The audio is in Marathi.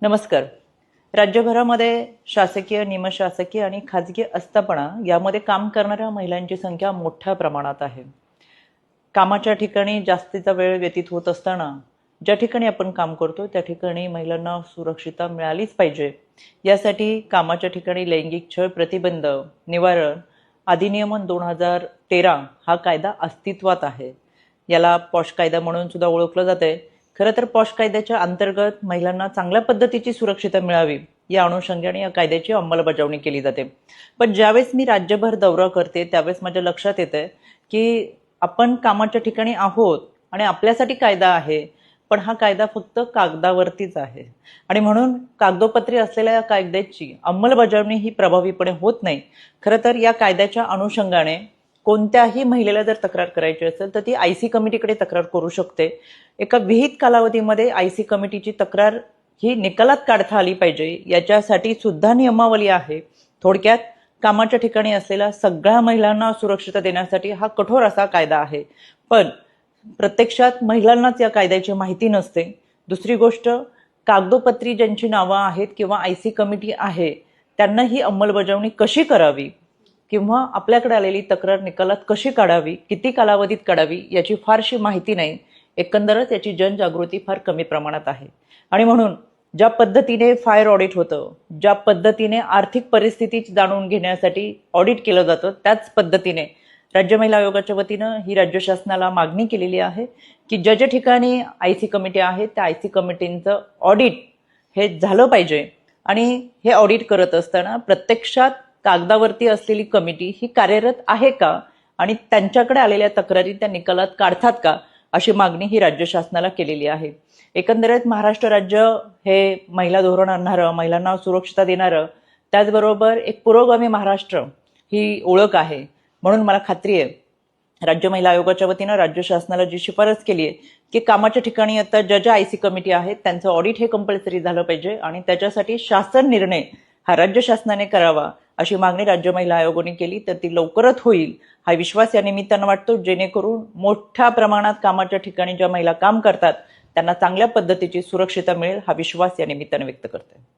नमस्कार. राज्यभरामध्ये शासकीय, निमशासकीय आणि खाजगी आस्थापना यामध्ये काम करणाऱ्या महिलांची संख्या मोठ्या प्रमाणात आहे. कामाच्या ठिकाणी जास्तीचा वेळ व्यतीत होत असताना ज्या ठिकाणी आपण काम करतो त्या ठिकाणी महिलांना सुरक्षितता मिळालीच पाहिजे. यासाठी कामाच्या ठिकाणी लैंगिक छळ प्रतिबंध निवारण अधिनियमन 2013 हा कायदा अस्तित्वात आहे. याला पॉश कायदा म्हणून सुद्धा ओळखलं जाते. खरं तर पॉश कायद्याच्या अंतर्गत महिलांना चांगल्या पद्धतीची सुरक्षितता मिळावी या अनुषंगाने या कायद्याची अंमलबजावणी केली जाते. पण ज्यावेळेस मी राज्यभर दौरा करते त्यावेळेस माझ्या लक्षात येते की आपण कामाच्या ठिकाणी आहोत आणि आपल्यासाठी कायदा आहे, पण हा कायदा फक्त कागदावरतीच आहे आणि म्हणून कागदोपत्री असलेल्या या कायद्याची अंमलबजावणी ही प्रभावीपणे होत नाही. खरं तर या कायद्याच्या अनुषंगाने कोणत्याही महिलेला जर तक्रार करायची असेल तर ती आयसी कमिटीकडे तक्रार करू शकते. एका विहित कालावधीमध्ये आयसी कमिटीची तक्रार ही निकालात काढता आली पाहिजे, याच्यासाठी सुद्धा नियमावली आहे. थोडक्यात कामाच्या ठिकाणी असलेल्या सगळ्या महिलांना सुरक्षितता देण्यासाठी हा कठोर असा कायदा आहे. पण प्रत्यक्षात महिलांनाच या कायद्याची माहिती नसते. दुसरी गोष्ट, कागदोपत्री ज्यांची नावं आहेत किंवा आयसी कमिटी आहे त्यांना ही अंमलबजावणी कशी करावी किंवा आपल्याकडे आलेली तक्रार निकालात कशी काढावी, किती कालावधीत काढावी याची फारशी माहिती नाही. एकंदरच याची जनजागृती फार कमी प्रमाणात आहे आणि म्हणून ज्या पद्धतीने फायर ऑडिट होतं, ज्या पद्धतीने आर्थिक परिस्थिती जाणून घेण्यासाठी ऑडिट केलं जातं, त्याच पद्धतीने राज्य महिला आयोगाच्या वतीनं ही राज्य शासनाला मागणी केलेली आहे की ज्या ज्या ठिकाणी आयसी कमिटी आहे त्या आयसी कमिटींचं ऑडिट हे झालं पाहिजे आणि हे ऑडिट करत असताना प्रत्यक्षात कागदावरती असलेली कमिटी ही कार्यरत आहे का आणि त्यांच्याकडे आलेल्या तक्रारी त्या निकालात काढतात का, अशी मागणी ही राज्य शासनाला केलेली आहे. एकंदरीत महाराष्ट्र राज्य हे महिला धोरण आणणारं, महिलांना सुरक्षितता देणारं, त्याचबरोबर एक पुरोगामी महाराष्ट्र ही ओळख आहे. म्हणून मला खात्री आहे राज्य महिला आयोगाच्या वतीनं राज्य शासनाला जी शिफारस केली आहे की कामाच्या ठिकाणी आता ज्या आयसी कमिटी आहेत त्यांचं ऑडिट हे कंपल्सरी झालं पाहिजे आणि त्याच्यासाठी शासन निर्णय हा राज्य शासनाने करावा अशी मागणी राज्य महिला आयोगाने केली, तर ती लवकरच होईल हा विश्वास या निमित्तानं वाटतो, जेणेकरून मोठ्या प्रमाणात कामाच्या ठिकाणी ज्या महिला काम करतात त्यांना चांगल्या पद्धतीची सुरक्षितता मिळेल हा विश्वास या निमित्तानं व्यक्त करते.